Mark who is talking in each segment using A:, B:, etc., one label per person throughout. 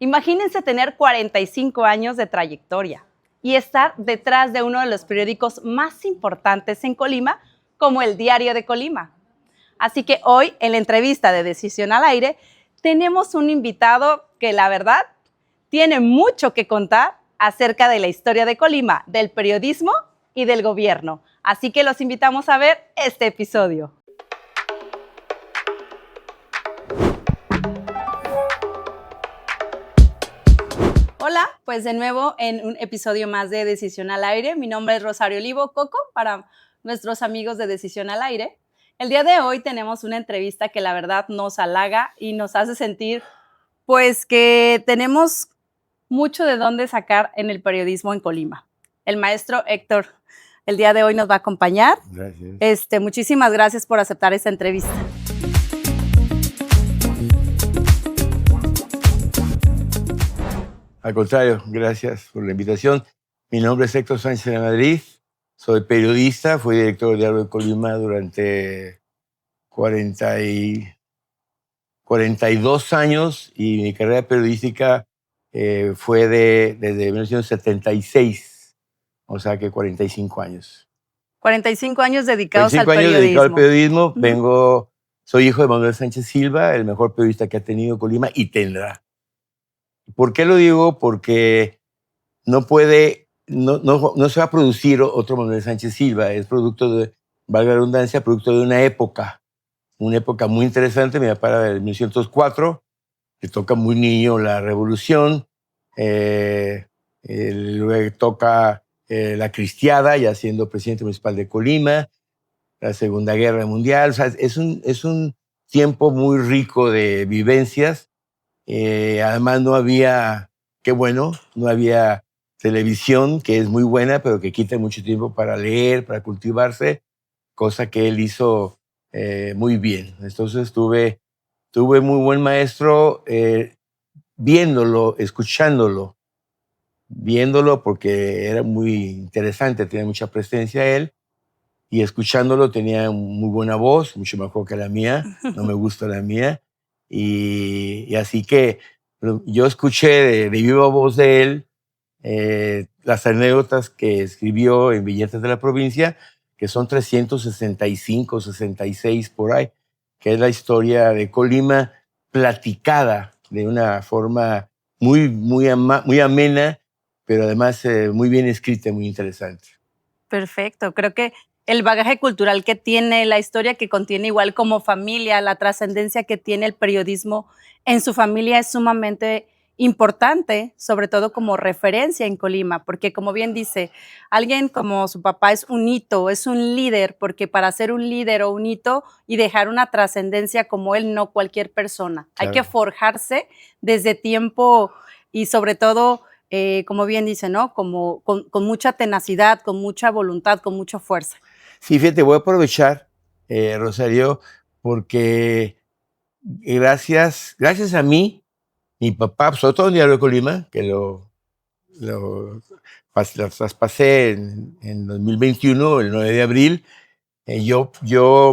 A: Imagínense tener 45 años de trayectoria y estar detrás de uno de los periódicos más importantes en Colima, como el Diario de Colima. Así que hoy, en la entrevista de Decisión al Aire, tenemos un invitado que, la verdad, tiene mucho que contar acerca de la historia de Colima, del periodismo y del gobierno. Así que los invitamos a ver este episodio. Hola, pues de nuevo en un episodio más de Decisión al Aire. Mi nombre es Rosario Olivo Coco, para nuestros amigos de Decisión al Aire. El día de hoy tenemos una entrevista que la verdad nos halaga y nos hace sentir pues que tenemos mucho de dónde sacar en el periodismo en Colima. El maestro Héctor el día de hoy nos va a acompañar.
B: Gracias.
A: Muchísimas gracias por aceptar esta entrevista.
B: Al contrario, gracias por la invitación. Mi nombre es Héctor Sánchez de Madrid, soy periodista, fui director del Diario de Colima durante 42 años y mi carrera periodística fue desde 1976, o sea que 45 años.
A: 45 años dedicados
B: 45
A: al
B: años
A: periodismo.
B: dedicado al periodismo. Soy hijo de Manuel Sánchez Silva, el mejor periodista que ha tenido Colima y tendrá. ¿Por qué lo digo? Porque no se va a producir otro Manuel Sánchez Silva. Es producto de, valga la redundancia, producto de una época muy interesante. Mi papá era de 1904, le toca muy niño la revolución, luego toca la cristiada, ya siendo presidente municipal de Colima, la Segunda Guerra Mundial. O sea, es un tiempo muy rico de vivencias. Además no había televisión, que es muy buena, pero que quita mucho tiempo para leer, para cultivarse, cosa que él hizo muy bien. Entonces tuve muy buen maestro viéndolo, escuchándolo, viéndolo porque era muy interesante, tenía mucha presencia él, y escuchándolo tenía muy buena voz, mucho mejor que la mía, no me gusta la mía, y así que yo escuché de viva voz de él las anécdotas que escribió en Viñetas de la Provincia, que son 365, 66 por ahí, que es la historia de Colima platicada de una forma muy amena, pero además muy bien escrita y muy interesante.
A: Perfecto, creo que el bagaje cultural que tiene, la historia que contiene igual como familia, la trascendencia que tiene el periodismo en su familia es sumamente importante, sobre todo como referencia en Colima, porque como bien dice, alguien como su papá es un hito, es un líder, porque para ser un líder o un hito y dejar una trascendencia como él, no cualquier persona.
B: Claro.
A: Hay que forjarse desde tiempo y sobre todo como bien dice, ¿no? Como con mucha tenacidad, con mucha voluntad, con mucha fuerza.
B: Sí, fíjate, voy a aprovechar, Rosario, porque gracias a mí, mi papá, sobre todo en Diario de Colima, que lo traspasé en 2021, el 9 de abril, yo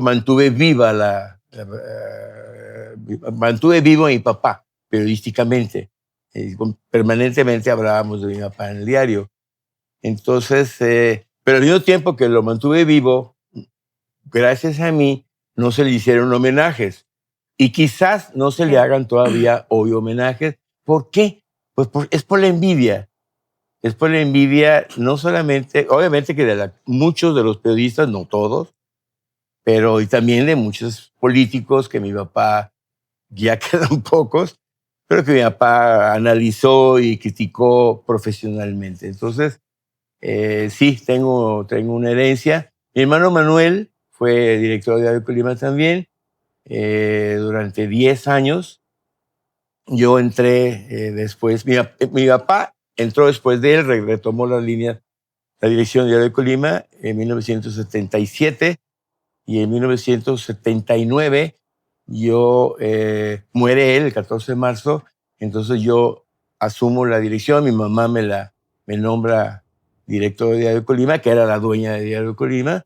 B: mantuve mantuve vivo a mi papá periodísticamente. Permanentemente hablábamos de mi papá en el diario. Entonces, pero al mismo tiempo que lo mantuve vivo, gracias a mí, no se le hicieron homenajes. Y quizás no se le hagan todavía hoy homenajes. ¿Por qué? Pues es por la envidia. Es por la envidia, no solamente, obviamente que de muchos de los periodistas, no todos, pero y también de muchos políticos que mi papá, ya quedan pocos, pero que mi papá analizó y criticó profesionalmente. Entonces, sí, tengo una herencia. Mi hermano Manuel fue director de Diario de Colima también durante 10 años. Yo entré después. Mi papá entró después de él, retomó la dirección de Diario de Colima en 1977 y en 1979 muere él el 14 de marzo. Entonces yo asumo la dirección. Mi mamá me nombra director de Diario de Colima, que era la dueña de Diario de Colima,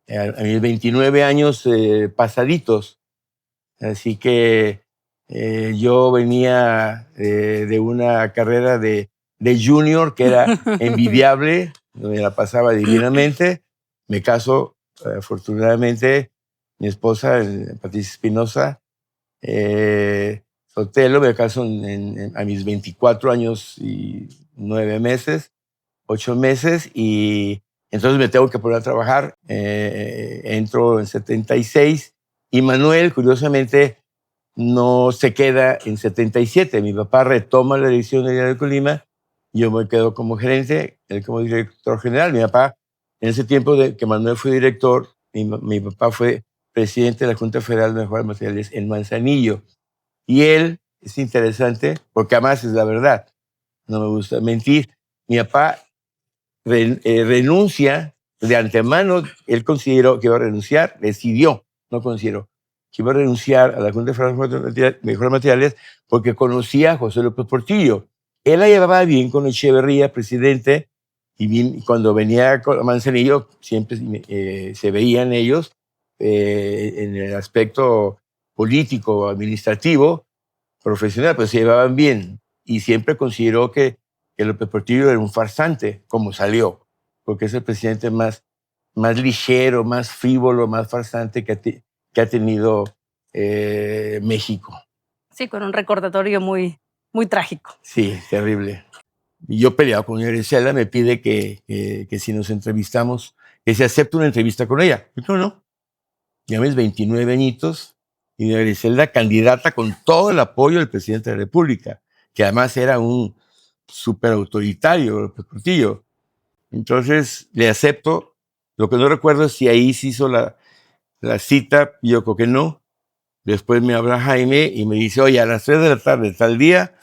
B: a mis 29 años pasaditos. Así que Yo venía de una carrera de junior que era envidiable, me la pasaba divinamente. Me caso, afortunadamente, mi esposa, Patricia Espinosa, Sotelo, me caso a mis 24 años y 9 meses, 8 meses, y entonces me tengo que poner a trabajar. Entro en 76 y Manuel, curiosamente, no se queda en 77. Mi papá retoma la dirección del Diario de Colima, yo me quedo como gerente, él como director general. Mi papá, en ese tiempo de que Manuel fue director, mi papá fue presidente de la Junta Federal de Mejoras Materiales en Manzanillo. Y él, es interesante, porque además es la verdad, no me gusta mentir, mi papá renuncia de antemano. Él consideró que iba a renunciar, decidió, no consideró, que iba a renunciar a la Junta de Mejoras Materiales porque conocía a José López Portillo. Él la llevaba bien con Echeverría, presidente, y bien, cuando venía a Manzanillo siempre se veían ellos en el aspecto político, administrativo, profesional, pues se llevaban bien. Y siempre consideró que López Portillo era un farsante, como salió, porque es el presidente más ligero, más frívolo, más farsante que ha tenido México.
A: Sí, con un recordatorio muy, muy trágico.
B: Sí, terrible. Y yo peleado con Graciela, me pide que si nos entrevistamos, que se acepte una entrevista con ella. Yo no. Ya mis 29 añitos, y Graciela candidata con todo el apoyo del presidente de la República, que además era un súper autoritario, López Portillo. Entonces le acepto. Lo que no recuerdo es si ahí se hizo la cita, yo creo que no. Después me habla Jaime y me dice, oye, a las 3 de la tarde, tal día,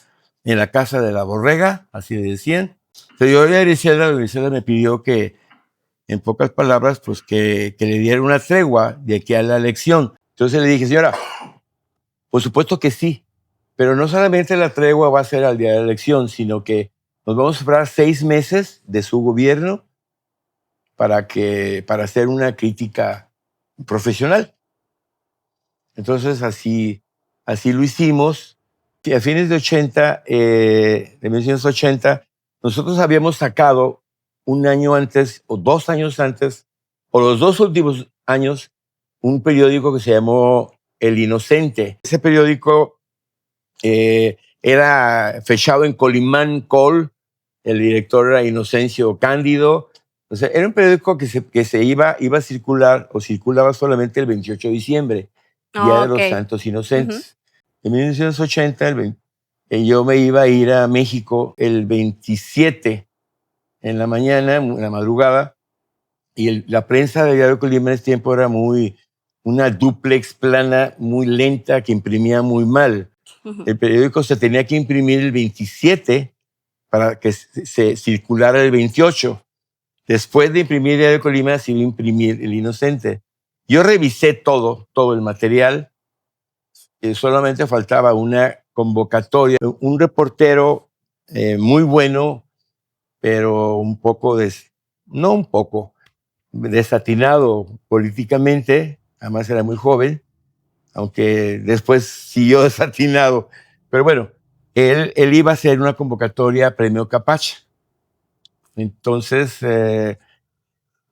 B: en la casa de la Borrega, así le decían. Entonces yo a Graciela me pidió que, en pocas palabras, pues que le diera una tregua de aquí a la elección. Entonces le dije, señora, por supuesto que sí, pero no solamente la tregua va a ser al día de la elección, sino que nos vamos a esperar 6 meses de su gobierno para hacer una crítica profesional. Entonces así lo hicimos. Y a fines de 80, de 1980, nosotros habíamos sacado un año antes o 2 años antes, o los 2 últimos años, un periódico que se llamó El Inocente. Ese periódico era fechado en Colimán Col, el director era Inocencio Cándido. O sea, era un periódico que se iba a circular, o circulaba solamente el 28 de diciembre, Día de los Santos Inocentes. En 1980, yo me iba a ir a México el 27 en la mañana, en la madrugada, y la prensa de Diario Colima en ese tiempo era una dúplex plana muy lenta que imprimía muy mal. El periódico se tenía que imprimir el 27 para que se circulara el 28. Después de imprimir Diario de Colima, se iba a imprimir El Inocente. Yo revisé todo el material. Solamente faltaba una convocatoria. Un reportero muy bueno, pero no un poco, desatinado políticamente. Además era muy joven, aunque después siguió desatinado. Pero bueno, él iba a hacer una convocatoria a Premio Capacha. Entonces,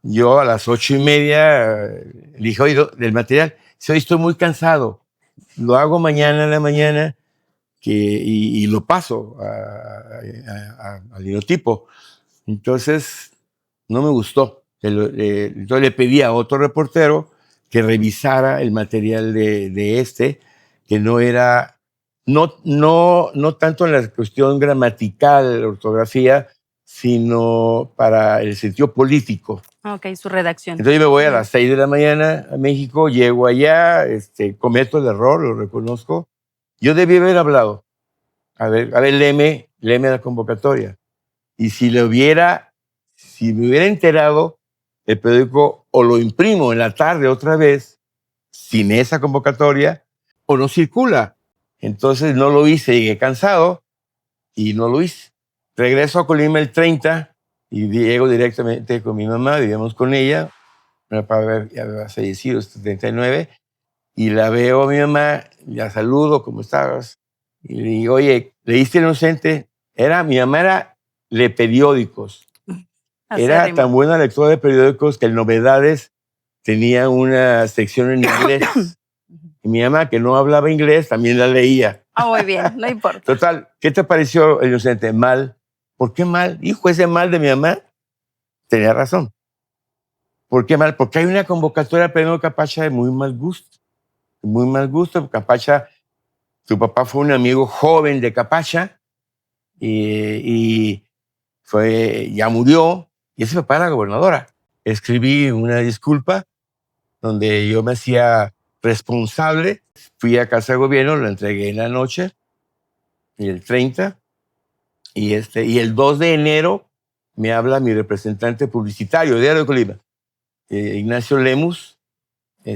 B: yo a las 8:30 le dije, oye, del material, hoy estoy muy cansado, lo hago mañana en la mañana y lo paso al linotipo. Entonces, no me gustó. Entonces le pedí a otro reportero que revisara el material de que no era, no tanto en la cuestión gramatical, ortografía, sino para el sentido político.
A: Ok, su redacción.
B: Entonces yo me voy a las 6 de la mañana a México, llego allá, cometo el error, lo reconozco. Yo debí haber hablado. A ver, léeme la convocatoria. Y si me hubiera enterado, el periódico o lo imprimo en la tarde otra vez, sin esa convocatoria, o no circula. Entonces no lo hice, llegué cansado y no lo hice. Regreso a Colima el 30 y llego directamente con mi mamá, vivíamos con ella. Mi papá ya había fallecido, 79, y la veo a mi mamá, la saludo, ¿cómo estabas? Y le digo, oye, ¿leíste El Inocente? Mi mamá era de periódicos. Era tan buena lectora de periódicos que en Novedades tenía una sección en inglés. Y mi mamá, que no hablaba inglés, también la leía.
A: Muy bien, no importa.
B: Total, ¿qué te pareció El Inocente? Mal. ¿Por qué mal? Hijo, ese mal de mi mamá tenía razón. ¿Por qué mal? Porque hay una convocatoria al premio Capacha de muy mal gusto. Muy mal gusto. Capacha, tu papá fue un amigo joven de Capacha y ya murió. Y ese papá era gobernadora. Escribí una disculpa donde yo me hacía responsable. Fui a Casa de Gobierno, lo entregué en la noche, y el 30. Y el 2 de enero me habla mi representante publicitario, Diario de Colima, Ignacio Lemus. Me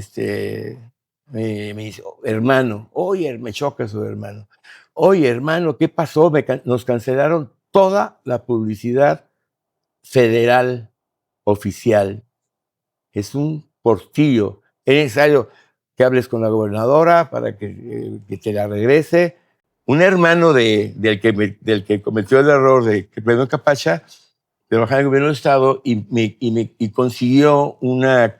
B: dice, hermano, oye, me choca su hermano. Oye, hermano, ¿qué pasó? Nos cancelaron toda la publicidad federal oficial. Es un portillo. Es necesario que hables con la gobernadora para que te la regrese. Un hermano del que cometió el error de que premió Capacha trabajaba en el gobierno del Estado y consiguió una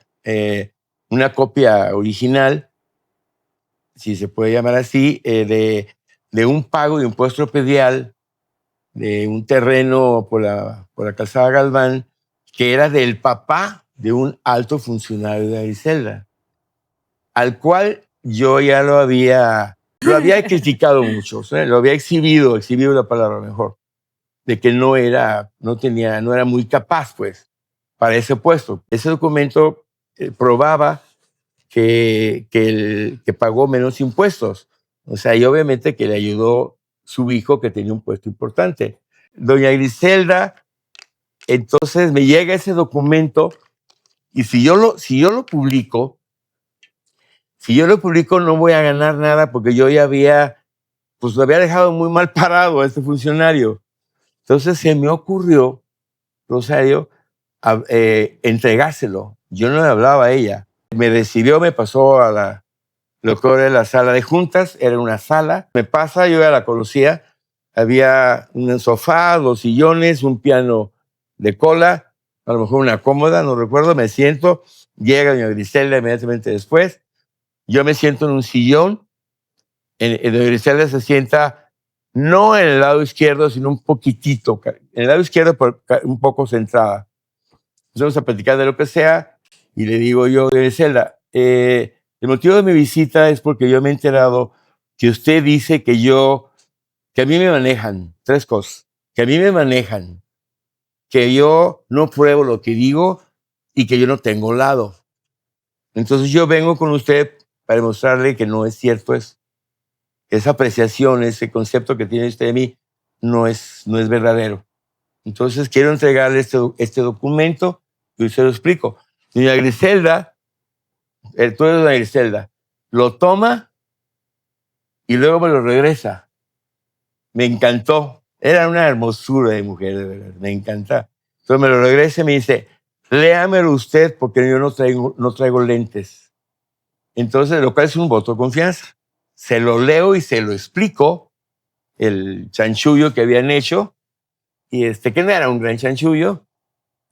B: copia original, si se puede llamar así, de un pago de impuesto predial de un terreno por la calzada Galván, que era del papá de un alto funcionario de Griselda, al cual yo ya lo había criticado mucho, ¿sí? Lo había exhibido la palabra mejor, de que no era muy capaz, pues, para ese puesto. Ese documento probaba que pagó menos impuestos. O sea, y obviamente que le ayudó su hijo, que tenía un puesto importante. Doña Griselda, entonces me llega ese documento, y si yo lo publico no voy a ganar nada, porque yo ya lo había dejado muy mal parado a este funcionario. Entonces se me ocurrió, Rosario, entregárselo. Yo no le hablaba a ella. Me recibió, me pasó a lo que era la sala de juntas, era una sala. Me pasa, yo ya la conocía. Había un sofá, 2 sillones, un piano de cola, a lo mejor una cómoda, no recuerdo. Me siento, llega doña Griselda inmediatamente después. Yo me siento en un sillón. Doña Griselda se sienta no en el lado izquierdo, sino un poquitito, en el lado izquierdo, un poco centrada. Empezamos a platicar de lo que sea, y le digo yo, Griselda, el motivo de mi visita es porque yo me he enterado que usted dice que a mí me manejan 3 cosas, que a mí me manejan, que yo no pruebo lo que digo y que yo no tengo lado. Entonces yo vengo con usted para demostrarle que no es cierto eso. Esa apreciación, ese concepto que tiene usted de mí no es verdadero. Entonces quiero entregarle este documento y se lo explico. Doña Griselda, tú eres doña Griselda, lo toma y luego me lo regresa. Me encantó. Era una hermosura de mujer, de verdad. Me encanta. Entonces me lo regresa y me dice, léamelo usted porque yo no traigo lentes. Entonces, lo cual es un voto de confianza. Se lo leo y se lo explico, el chanchullo que habían hecho, y que no era un gran chanchullo.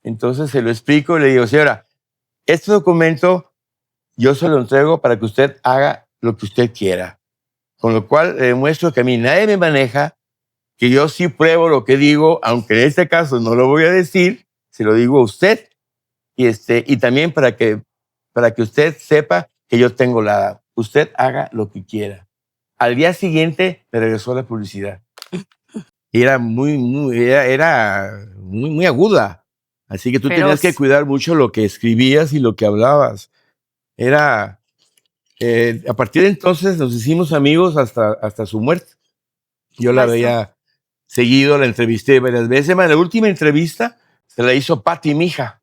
B: Entonces se lo explico y le digo, señora, este documento yo se lo entrego para que usted haga lo que usted quiera. Con lo cual le demuestro que a mí nadie me maneja, que yo sí pruebo lo que digo, aunque en este caso no lo voy a decir, se lo digo a usted, y también para que usted sepa que yo tengo usted haga lo que quiera. Al día siguiente me regresó la publicidad. Y era era muy aguda. Así que tú tenías que cuidar mucho lo que escribías y lo que hablabas. A partir de entonces nos hicimos amigos hasta su muerte. Yo la veía seguido, la entrevisté varias veces. La última entrevista se la hizo Pati Mija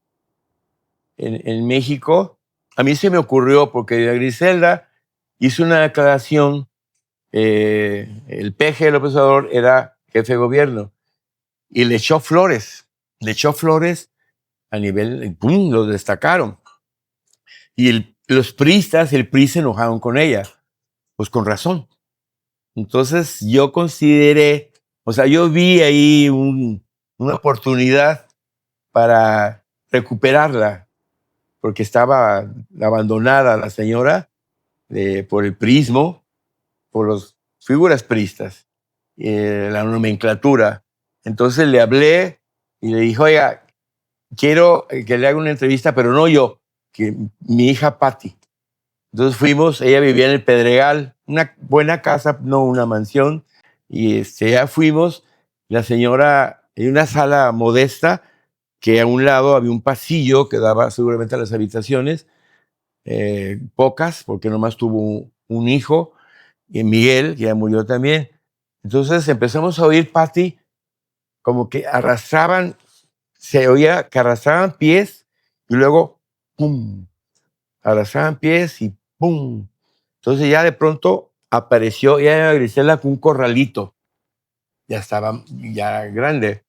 B: en México. A mí se me ocurrió porque Griselda hizo una declaración. El peje del López Obrador era jefe de gobierno y le echó flores a nivel, ¡pum!, lo destacaron. Y los priistas, el PRI se enojaron con ella, pues con razón. Entonces yo consideré, o sea, yo vi ahí una oportunidad para recuperarla, porque estaba abandonada la señora por el prismo, por las figuras priistas, la nomenclatura. Entonces le hablé y le dije, oiga, quiero que le haga una entrevista, pero no yo, que mi hija Patti. Entonces fuimos, ella vivía en el Pedregal, una buena casa, no una mansión, y ya fuimos, la señora, en una sala modesta, que a un lado había un pasillo que daba seguramente a las habitaciones, pocas, porque nomás tuvo un hijo, y Miguel, que ya murió también. Entonces empezamos a oír Patti como que arrastraban, se oía que arrastraban pies y luego, ¡pum! Arrastraban pies y ¡pum! Entonces ya de pronto apareció ya Griselda con un corralito. Ya estaba ya grande.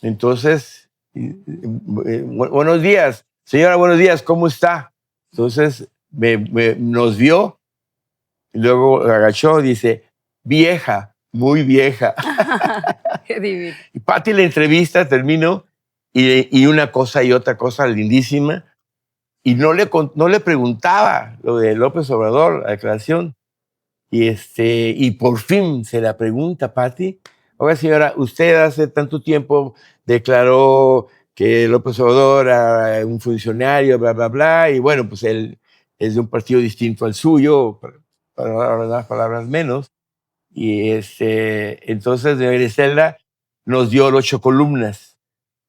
B: Entonces, buenos días, señora, buenos días, ¿cómo está? Entonces nos vio, y luego agachó y dice, vieja, muy vieja.
A: Qué divino.
B: Y Patti la entrevista terminó y una cosa y otra cosa lindísima. Y no le preguntaba lo de López Obrador, la declaración. Y por fin se la pregunta Patti. Oiga, señora, usted hace tanto tiempo declaró que López Obrador era un funcionario, bla, bla, bla, y bueno, pues él es de un partido distinto al suyo, para las palabras menos. Y entonces doña Griselda nos dio 8 columnas.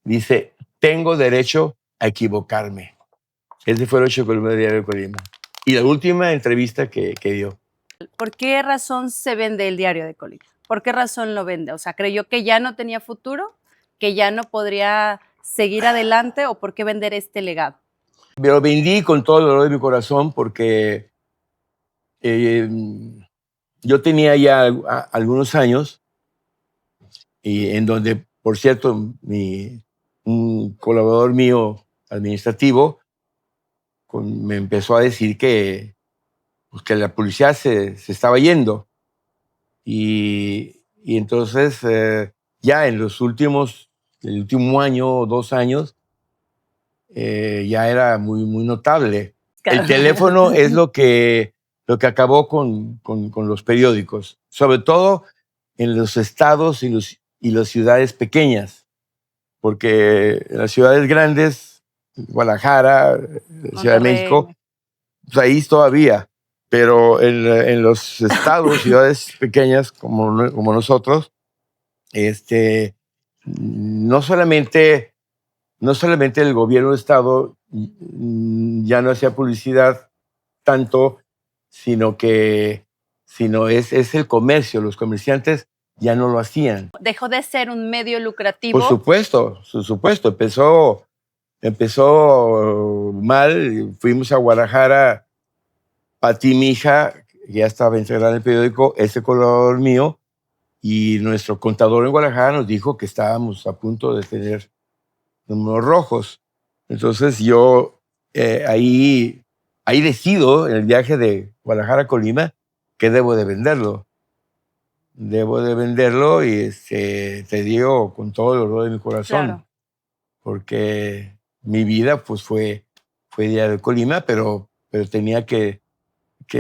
B: Dice, tengo derecho a equivocarme. Ese fue el 8 columnas de Diario de Colima. Y la última entrevista que dio.
A: ¿Por qué razón se vende el Diario de Colima? ¿Por qué razón lo vende? O sea, ¿creyó que ya no tenía futuro? ¿Que ya no podría seguir adelante? ¿O por qué vender este legado?
B: Lo vendí con todo el dolor de mi corazón porque yo tenía ya algunos años y en donde, por cierto, un colaborador mío administrativo me empezó a decir pues, que la policía se estaba yendo. Y entonces ya en el último año o 2 años, ya era muy, muy notable. El teléfono es lo que acabó con los periódicos, sobre todo en los estados y las ciudades pequeñas, porque en las ciudades grandes, Guadalajara, Ciudad de México, pues ahí todavía, pero en los estados, ciudades pequeñas como nosotros, no solamente el gobierno de estado ya no hacía publicidad tanto, sino es el comercio, los comerciantes ya no lo hacían.
A: Dejó de ser un medio lucrativo.
B: Por supuesto, empezó mal, fuimos a Guadalajara, Patti, mi hija, que ya estaba integrada en el periódico, ese colaborador mío, y nuestro contador en Guadalajara nos dijo que estábamos a punto de tener números rojos. Entonces yo ahí decido, en el viaje de Guadalajara a Colima, que debo de venderlo. Debo de venderlo y te digo con todo el dolor de mi corazón,
A: Claro.
B: porque mi vida pues fue Diario de Colima, pero tenía que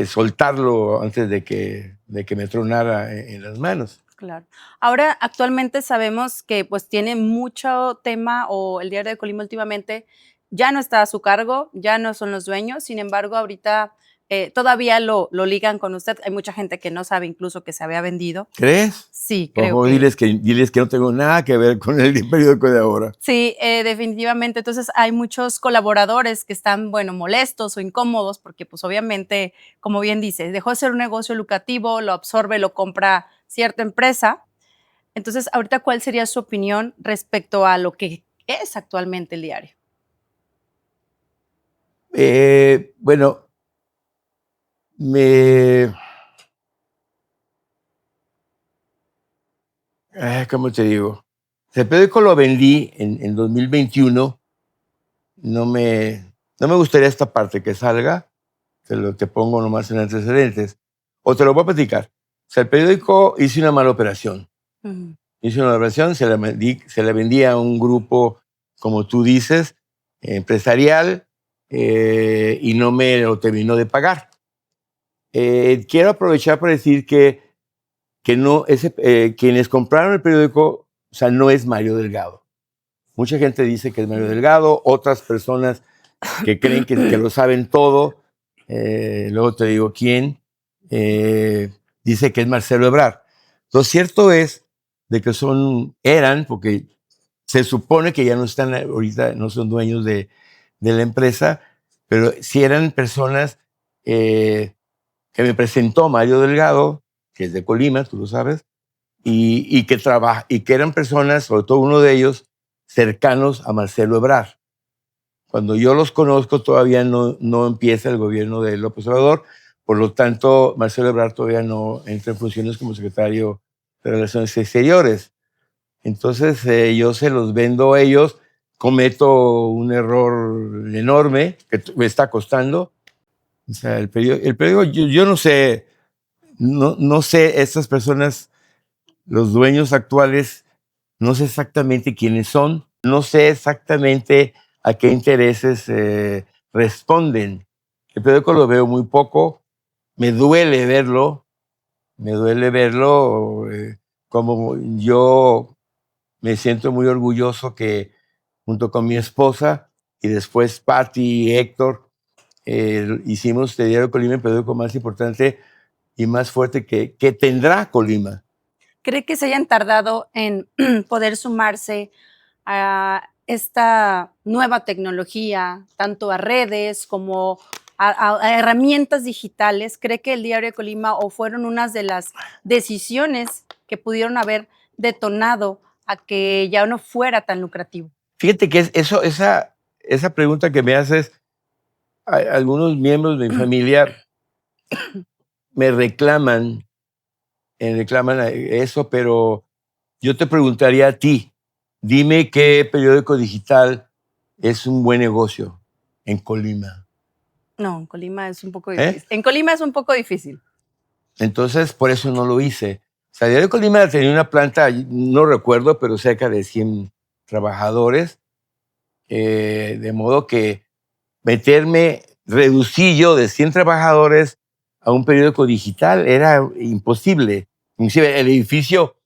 B: soltarlo antes de que me tronara en las manos.
A: Claro. Ahora, actualmente sabemos que pues tiene mucho tema, o el Diario de Colima últimamente ya no está a su cargo, ya no son los dueños. Sin embargo, ahorita todavía lo ligan con usted. Hay mucha gente que no sabe incluso que se había vendido.
B: ¿Crees?
A: Sí,
B: Por
A: creo
B: favor, diles que no tengo nada que ver con el periódico de ahora.
A: Sí, definitivamente. Entonces hay muchos colaboradores que están, bueno, molestos o incómodos porque pues obviamente, como bien dices, dejó de ser un negocio lucrativo, lo absorbe, lo compra cierta empresa. Entonces, ahorita, ¿cuál sería su opinión respecto a lo que es actualmente el diario?
B: Bueno, ¿cómo te digo? El periódico lo vendí en 2021. No me gustaría esta parte que salga, te pongo nomás en antecedentes. O te lo voy a platicar. O sea, el periódico hizo una mala operación. Hizo una operación, se la vendía a un grupo, como tú dices, empresarial, y no me lo terminó de pagar. Quiero aprovechar para decir que no, quienes compraron el periódico, o sea, no es Mario Delgado. Mucha gente dice que es Mario Delgado, otras personas que creen que lo saben todo, luego te digo quién, dice que es Marcelo Ebrard. Lo cierto es de que eran, porque se supone que ya no están ahorita, no son dueños de la empresa, pero sí eran personas que me presentó Mario Delgado, que es de Colima, tú lo sabes, y que eran personas, sobre todo uno de ellos, cercanos a Marcelo Ebrard. Cuando yo los conozco todavía no empieza el gobierno de López Obrador, por lo tanto Marcelo Ebrard todavía no entra en funciones como secretario de Relaciones Exteriores. Entonces yo se los vendo a ellos, cometo un error enorme que me está costando. O sea, el periódico yo no sé, no sé, estas personas, los dueños actuales, no sé exactamente quiénes son, no sé exactamente a qué intereses responden. El periódico lo veo muy poco, me duele verlo, como yo me siento muy orgulloso que junto con mi esposa y después Patti y Héctor hicimos el diario Colima, el periódico más importante y más fuerte que tendrá Colima.
A: ¿Cree que se hayan tardado en poder sumarse a esta nueva tecnología, tanto a redes como a herramientas digitales? ¿Cree que el Diario de Colima o fueron unas de las decisiones que pudieron haber detonado a que ya no fuera tan lucrativo?
B: Fíjate que esa pregunta que me haces, algunos miembros de mi familia me reclaman eso, pero yo te preguntaría a ti, dime qué periódico digital es un buen negocio en Colima.
A: No, en Colima es un poco difícil. En Colima es un poco difícil.
B: Entonces, por eso no lo hice. O sea, Diario Colima tenía una planta, no recuerdo, pero cerca de 100 trabajadores, de modo que meterme reducillo de 100 trabajadores a un periódico digital era imposible. Inclusive el edificio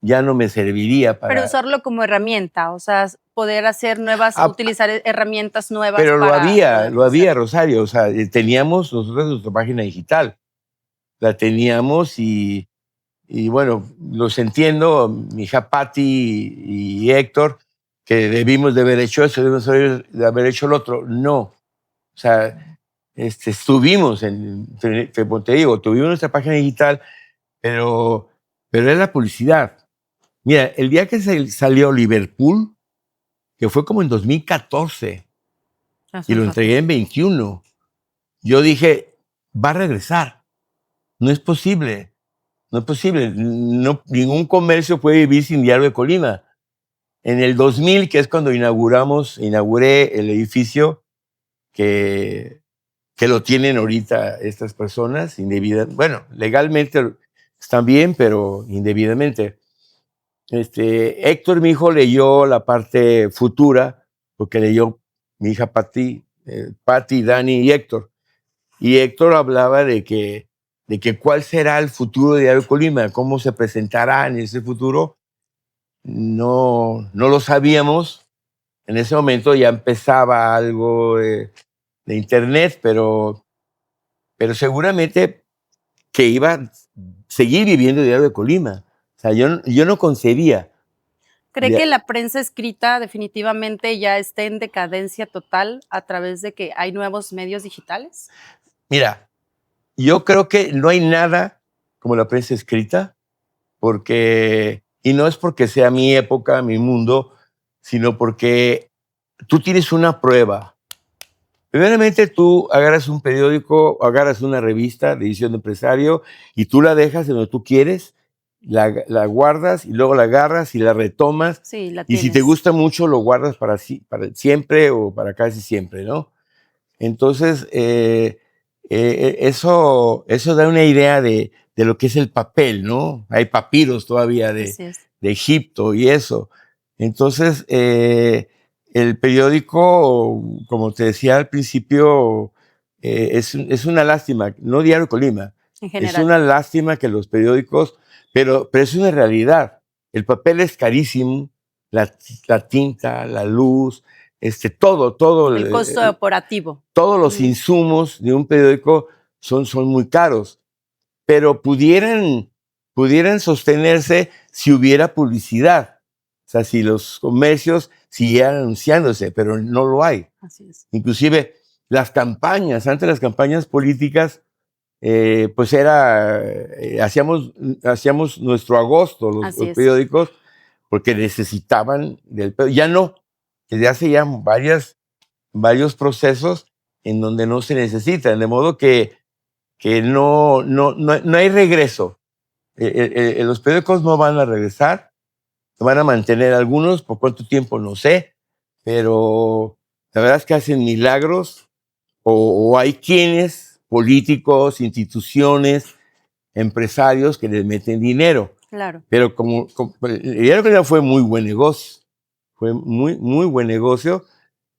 B: ya no me serviría para...
A: Pero usarlo como herramienta, o sea, poder hacer utilizar herramientas nuevas.
B: Pero lo había,
A: hacer.
B: Rosario. O sea, teníamos nosotros nuestra página digital. La teníamos y bueno, los entiendo, mi hija Patti y Héctor, que debimos de haber hecho eso, debimos de haber hecho lo otro. No. O sea, estuvimos, como te digo, tuvimos nuestra página digital, pero era la publicidad. Mira, el día que salió Liverpool, que fue como en 2014, y lo entregué en 21, yo dije, va a regresar. No es posible. No es posible. No, ningún comercio puede vivir sin Diario de Colima. En el 2000, que es cuando inauguré el edificio que lo tienen ahorita estas personas, bueno, legalmente están bien, pero indebidamente. Héctor, mi hijo, leyó la parte futura, porque leyó mi hija Patti, Dani y Héctor. Y Héctor hablaba de que cuál será el futuro de Diario Colima, cómo se presentará en ese futuro. No lo sabíamos. En ese momento ya empezaba algo de internet, pero seguramente que iba a seguir viviendo Diario de Colima. O sea, yo no concebía.
A: ¿Cree que la prensa escrita definitivamente ya esté en decadencia total a través de que hay nuevos medios digitales?
B: Mira, yo creo que no hay nada como la prensa escrita, y no es porque sea mi época, mi mundo, sino porque tú tienes una prueba. Primeramente, tú agarras un periódico, agarras una revista de edición de empresario y tú la dejas en donde tú quieres, la guardas y luego la agarras y la retomas.
A: Sí, la
B: y
A: tienes.
B: Si te gusta mucho, lo guardas para siempre o para casi siempre, ¿no? Entonces, eso da una idea de lo que es el papel, ¿no? Hay papiros todavía
A: Así es.
B: de Egipto y eso. Entonces, el periódico, como te decía al principio, es una lástima, no Diario Colima,
A: En
B: es
A: general.
B: una lástima que los periódicos, pero es una realidad. El papel es carísimo, la tinta, la luz, todo.
A: El costo operativo.
B: Todos los insumos de un periódico son muy caros, pero pudieran sostenerse si hubiera publicidad. O sea, si los comercios siguieran anunciándose, pero no lo hay.
A: Así es.
B: Inclusive las campañas, antes las campañas políticas, pues hacíamos nuestro agosto, los periódicos, porque necesitaban del periódico. Ya no, desde hace ya varios procesos en donde no se necesitan, de modo que no hay regreso. Los periódicos no van a regresar, van a mantener algunos, por cuánto tiempo no sé, pero la verdad es que hacen milagros, o hay quienes, políticos, instituciones, empresarios que les meten dinero.
A: Claro.
B: Pero el Diario Colima fue muy buen negocio, fue muy buen negocio,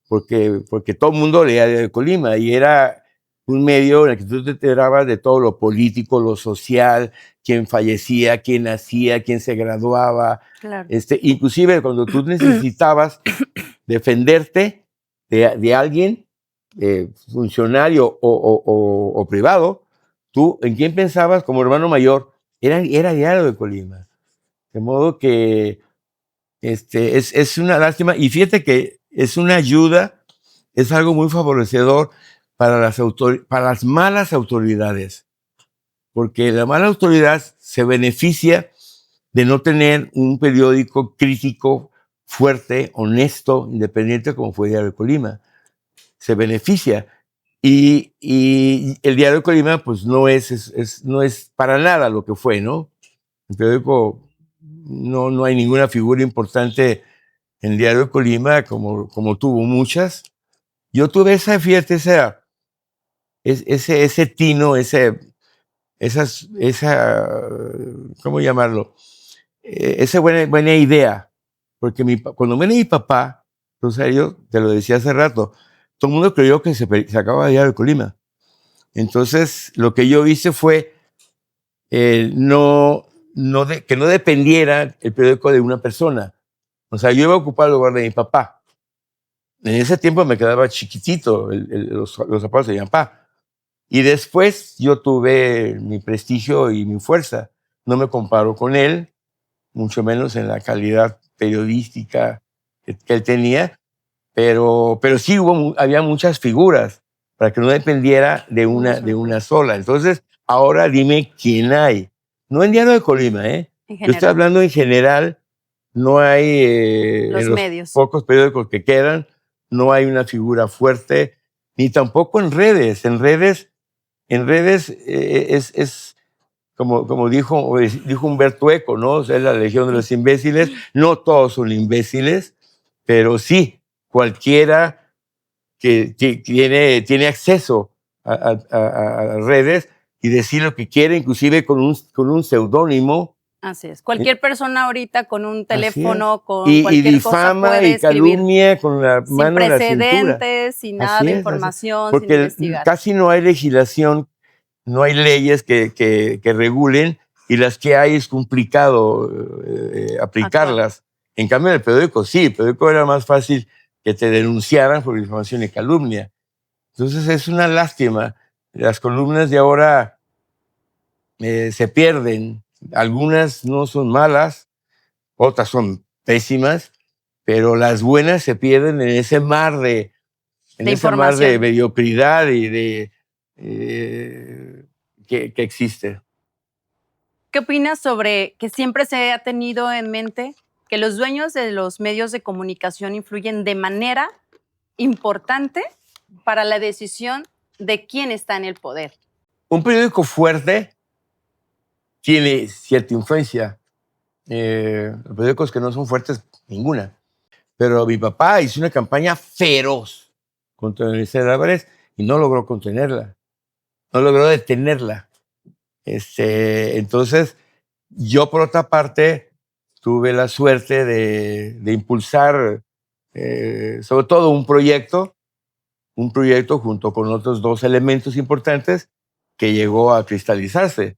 B: porque todo el mundo leía Diario Colima y era un medio en el que tú te enterabas de todo lo político, lo social, quién fallecía, quién nacía, quién se graduaba.
A: Claro.
B: Inclusive cuando tú necesitabas defenderte de alguien, funcionario o privado, tú, ¿en quién pensabas como hermano mayor? Era Diario de Colima. De modo que es una lástima. Y fíjate que es una ayuda, es algo muy favorecedor para las malas autoridades. Porque la mala autoridad se beneficia de no tener un periódico crítico, fuerte, honesto, independiente como fue Diario de Colima. Se beneficia. Y el Diario de Colima, pues no es para nada lo que fue, ¿no? El periódico, no hay ninguna figura importante en el Diario de Colima como tuvo muchas. Yo tuve ese tino, ¿cómo llamarlo? Esa buena idea. Porque cuando viene mi papá, Rosario, te lo decía hace rato, todo el mundo creyó que se acababa de Diario de Colima. Entonces, lo que yo hice fue que no dependiera el periódico de una persona. O sea, yo iba a ocupar el lugar de mi papá. En ese tiempo me quedaba chiquitito los zapatos de mi papá. Y después yo tuve mi prestigio y mi fuerza. No me comparo con él, mucho menos en la calidad periodística que él tenía, pero sí había muchas figuras para que no dependiera de una sola. Entonces, ahora dime quién hay. No en Diario de Colima, ¿eh? Yo estoy hablando en general. No hay, en los pocos periódicos que quedan, no hay una figura fuerte, ni tampoco en redes. En redes es como dijo Humberto Eco, ¿no? O sea, es la legión de los imbéciles. No todos son imbéciles, pero sí, cualquiera que tiene acceso a redes y decir lo que quiere, inclusive con un seudónimo.
A: Así es. Cualquier persona ahorita con un teléfono, con
B: cualquier
A: difama
B: cosa puede y calumnia con la mano en la cintura.
A: Sin precedentes, sin nada de información,
B: porque
A: sin investigar.
B: Casi no hay legislación, no hay leyes que regulen, y las que hay es complicado aplicarlas. En cambio, en el periódico sí, el periódico era más fácil que te denunciaran por difamación y calumnia. Entonces es una lástima. Las columnas de ahora se pierden. Algunas no son malas, otras son pésimas, pero las buenas se pierden en ese mar de mediocridad y que existe.
A: ¿Qué opinas sobre que siempre se ha tenido en mente que los dueños de los medios de comunicación influyen de manera importante para la decisión de quién está en el poder?
B: Un periódico fuerte tiene cierta influencia. Los periódicos que no son fuertes, ninguna. Pero mi papá hizo una campaña feroz contra Eliseo Álvarez y no logró contenerla. no logró detenerla. Entonces, yo por otra parte tuve la suerte de impulsar sobre todo un proyecto junto con otros dos elementos importantes que llegó a cristalizarse.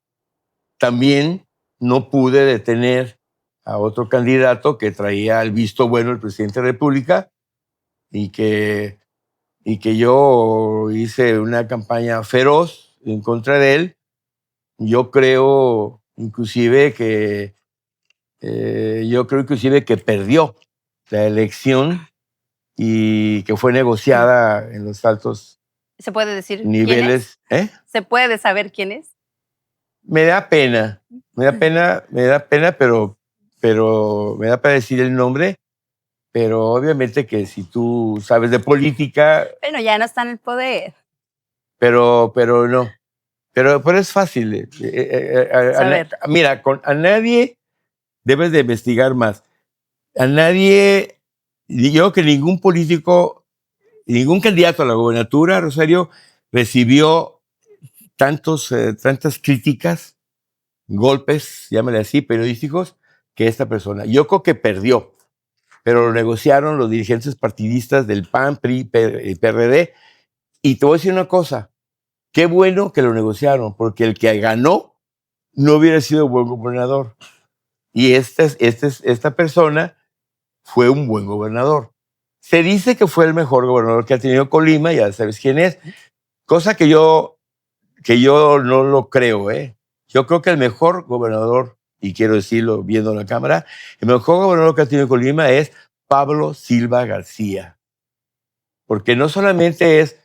B: También no pude detener a otro candidato que traía el visto bueno del presidente de la República y que yo hice una campaña feroz en contra de él. Yo creo inclusive que perdió la elección y que fue negociada en los altos
A: ¿Se puede decir
B: niveles.
A: quién es? ¿Se puede saber quién es?
B: Me da pena, pero me da pena decir el nombre, pero obviamente que si tú sabes de política.
A: Bueno, ya no está en el poder.
B: Pero no. Pero es fácil. Mira, a nadie debes de investigar más. A nadie, yo que ningún político, ningún candidato a la gobernatura, Rosario, recibió tantas críticas, golpes, llámale así, periodísticos, que esta persona. Yo creo que perdió, pero lo negociaron los dirigentes partidistas del PAN, PRI, PRD. Y te voy a decir una cosa, qué bueno que lo negociaron, porque el que ganó no hubiera sido buen gobernador. Y esta persona fue un buen gobernador. Se dice que fue el mejor gobernador que ha tenido Colima, ya sabes quién es, cosa que yo no lo creo. Yo creo que el mejor gobernador, y quiero decirlo viendo la cámara, el mejor gobernador que ha tenido Colima es Pablo Silva García. Porque no solamente es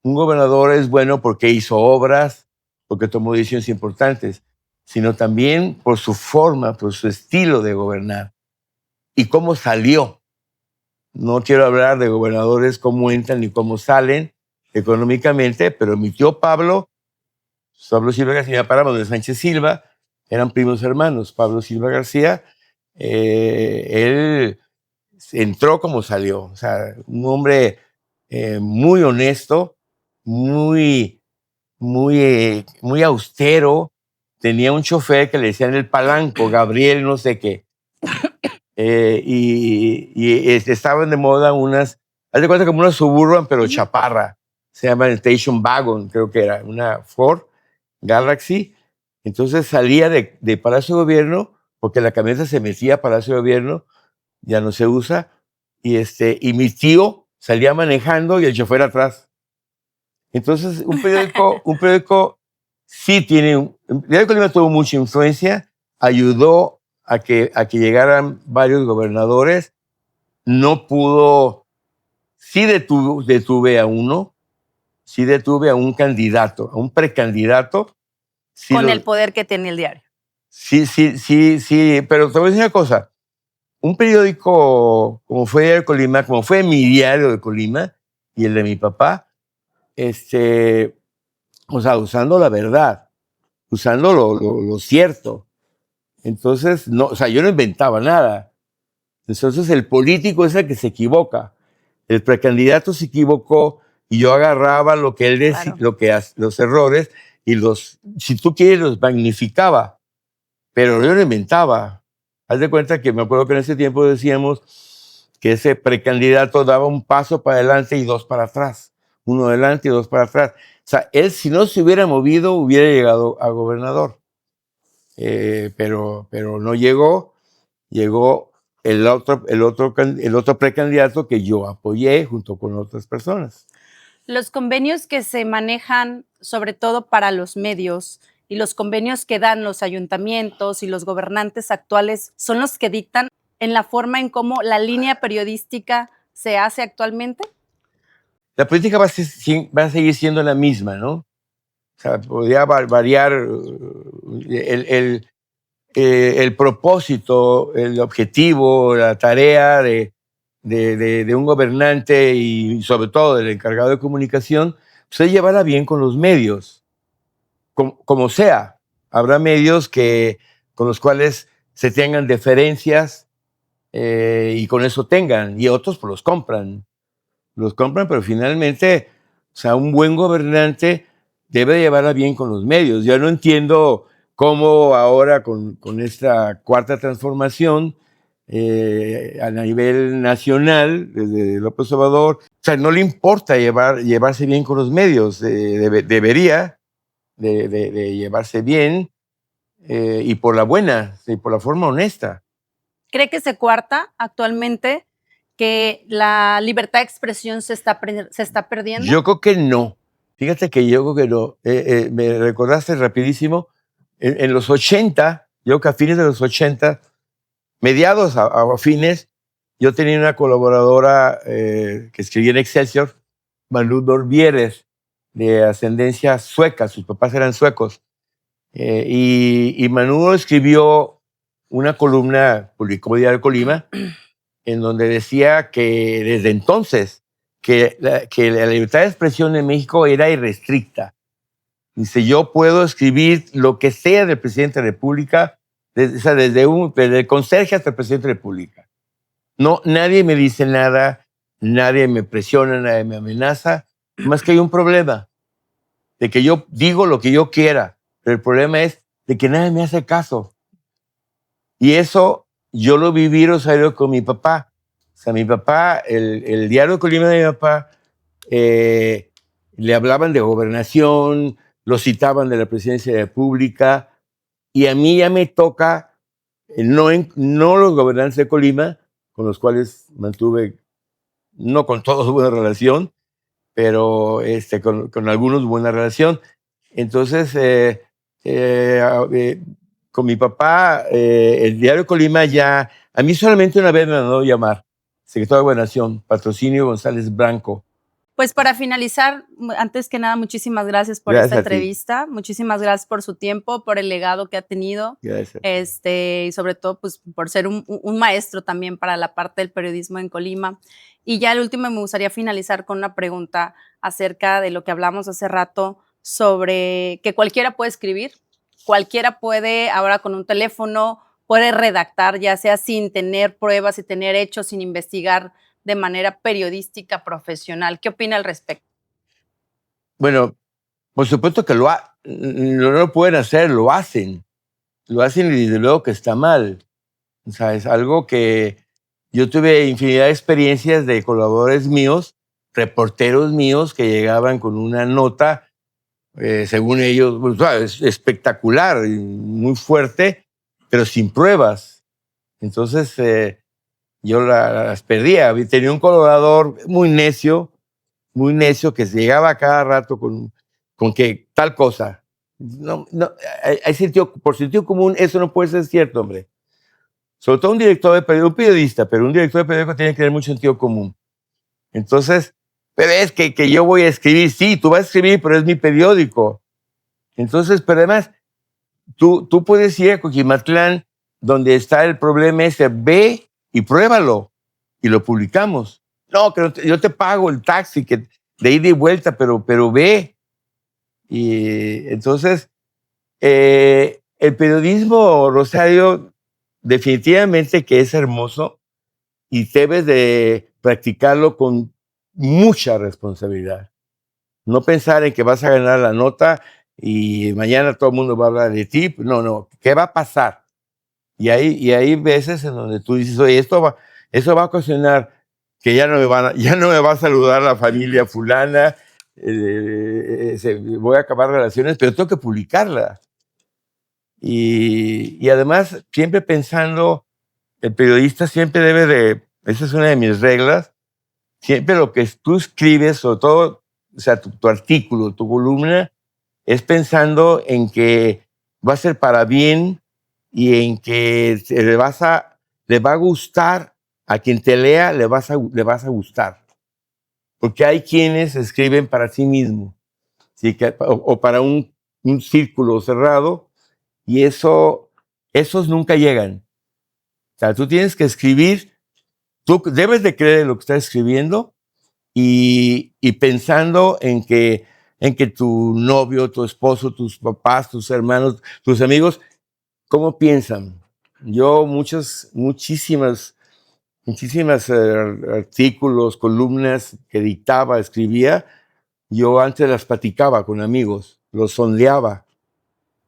B: un gobernador es bueno porque hizo obras, porque tomó decisiones importantes, sino también por su forma, por su estilo de gobernar y cómo salió. No quiero hablar de gobernadores cómo entran ni cómo salen económicamente, pero mi tío Pablo Silva García, para Manuel Sánchez Silva, eran primos hermanos. Pablo Silva García, él entró como salió. O sea, un hombre muy honesto, muy austero. Tenía un chofer que le decían el Palanco, Gabriel no sé qué. Estaban de moda haz de cuenta como una Suburban, pero chaparra. Se llama el Station Wagon, creo que era, una Ford Galaxy. Entonces salía de Palacio de Gobierno, porque la camioneta se metía a Palacio de Gobierno, ya no se usa, y mi tío salía manejando y el chofer atrás. Entonces, un periódico sí tiene. El periódico Colima tuvo mucha influencia, ayudó a que llegaran varios gobernadores, no pudo. Sí detuve a uno, sí detuve a un candidato, a un precandidato. Sí
A: con el poder que tiene el diario.
B: Sí, pero te voy a decir una cosa. Un periódico como fue Diario de Colima, como fue mi Diario de Colima y el de mi papá, o sea, usando la verdad, usando lo cierto. Entonces, no, o sea, yo no inventaba nada. Entonces, el político es el que se equivoca. El precandidato se equivocó y yo agarraba lo que él decía,
A: claro,
B: los errores y si tú quieres, los magnificaba. Pero yo no inventaba. Haz de cuenta que me acuerdo que en ese tiempo decíamos que ese precandidato daba un paso para adelante y dos para atrás. Uno adelante y dos para atrás. O sea, él si no se hubiera movido, hubiera llegado a gobernador. Pero no llegó. Llegó el otro precandidato que yo apoyé junto con otras personas.
A: Los convenios que se manejan, sobre todo para los medios, y los convenios que dan los ayuntamientos y los gobernantes actuales, ¿son los que dictan en la forma en cómo la línea periodística se hace actualmente?
B: La política va a seguir siendo la misma, ¿no? O sea, podría variar el propósito, el objetivo, la tarea de un gobernante y sobre todo del encargado de comunicación, pues es llevarla bien con los medios, como sea. Habrá medios con los cuales se tengan deferencias y con eso tengan, y otros pues los compran, pero finalmente, o sea, un buen gobernante debe llevarla bien con los medios. Yo no entiendo cómo ahora con esta cuarta transformación a nivel nacional, desde López Obrador, o sea, no le importa llevarse bien con los medios. Debería de llevarse bien y por la buena, y por la forma honesta.
A: ¿Cree que se cuarta actualmente que la libertad de expresión se está perdiendo?
B: Yo creo que no. Fíjate que yo creo que no. Me recordaste rapidísimo, en los 80, yo creo que a fines de los 80, mediados a fines, yo tenía una colaboradora que escribía en Excelsior, Manu Norbieres, de ascendencia sueca, sus papás eran suecos. Y Manu escribió una columna, publicó Diario de Colima, en donde decía que desde entonces que la libertad de expresión en México era irrestricta. Dice, yo puedo escribir lo que sea del presidente de la República, desde el conserje hasta el presidente de la República. No, nadie me dice nada, nadie me presiona, nadie me amenaza, más que hay un problema, de que yo digo lo que yo quiera, pero el problema es de que nadie me hace caso. Y eso yo lo viví, Rosario, con mi papá. O sea, mi papá, el Diario de Colima de mi papá, le hablaban de gobernación, lo citaban de la presidencia de la República, y a mí ya me toca, no los gobernantes de Colima, con los cuales mantuve, no con todos buena relación, pero con algunos buena relación. Entonces, con mi papá, el Diario de Colima ya, a mí solamente una vez me mandó llamar, secretario de Gobernación, Patrocinio González Branco.
A: Pues para finalizar, antes que nada, muchísimas gracias por esta entrevista. Muchísimas gracias por su tiempo, por el legado que ha tenido.
B: Gracias.
A: Y sobre todo, pues, por ser un maestro también para la parte del periodismo en Colima. Y ya el último, me gustaría finalizar con una pregunta acerca de lo que hablamos hace rato sobre que cualquiera puede escribir, cualquiera puede ahora con un teléfono, puede redactar, ya sea sin tener pruebas, sin tener hechos, sin investigar de manera periodística profesional. ¿Qué opina al respecto?
B: Bueno, por supuesto que no lo pueden hacer, lo hacen y desde luego que está mal. O sea, es algo que yo tuve infinidad de experiencias de colaboradores míos, reporteros míos que llegaban con una nota, según ellos, pues, espectacular, y muy fuerte, pero sin pruebas. Entonces, yo las perdía. Tenía un colaborador muy necio que se llegaba a cada rato con que tal cosa. No, por sentido común, eso no puede ser cierto, hombre. Sobre todo un director de periódico, un periodista, pero un director de periódico tiene que tener mucho sentido común. Entonces, pero es que yo voy a escribir, sí, tú vas a escribir, pero es mi periódico. Entonces, pero además, tú puedes ir a Coquimatlán, donde está el problema ese, ve y pruébalo, y lo publicamos. No, que yo te pago el taxi que de ida y vuelta, pero ve. Y entonces, el periodismo, Rosario, definitivamente que es hermoso y debes de practicarlo con mucha responsabilidad. No pensar en que vas a ganar la nota y mañana todo el mundo va a hablar de ti. No, ¿qué va a pasar? Y hay veces en donde tú dices, oye, eso va a ocasionar que ya no me va a saludar la familia fulana, voy a acabar relaciones, pero tengo que publicarla. Y además, siempre pensando, el periodista siempre debe de, esa es una de mis reglas, siempre lo que tú escribes, sobre todo, o sea, tu artículo, tu columna, es pensando en que va a ser para bien y en que le va a gustar a quien te lea, le vas a gustar. Porque hay quienes escriben para sí mismos, ¿sí? O para un círculo cerrado, y esos nunca llegan. O sea, tú tienes que escribir, tú debes de creer en lo que estás escribiendo y pensando en que tu novio, tu esposo, tus papás, tus hermanos, tus amigos, ¿cómo piensan? Yo muchísimas artículos, columnas que dictaba, escribía, yo antes las platicaba con amigos. lo sondeaba.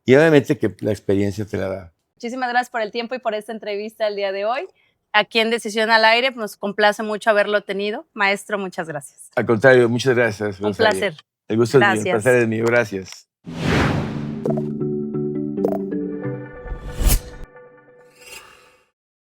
B: Y obviamente que la experiencia te la da.
A: Muchísimas gracias por el tiempo y por esta entrevista el día de hoy. Aquí en Decisión al Aire nos complace mucho haberlo tenido. Maestro, muchas gracias.
B: Al contrario, muchas gracias.
A: Un
B: Rosario.
A: placer.
B: El gusto es mío, el
A: Gracias.
B: placer es mío. Gracias.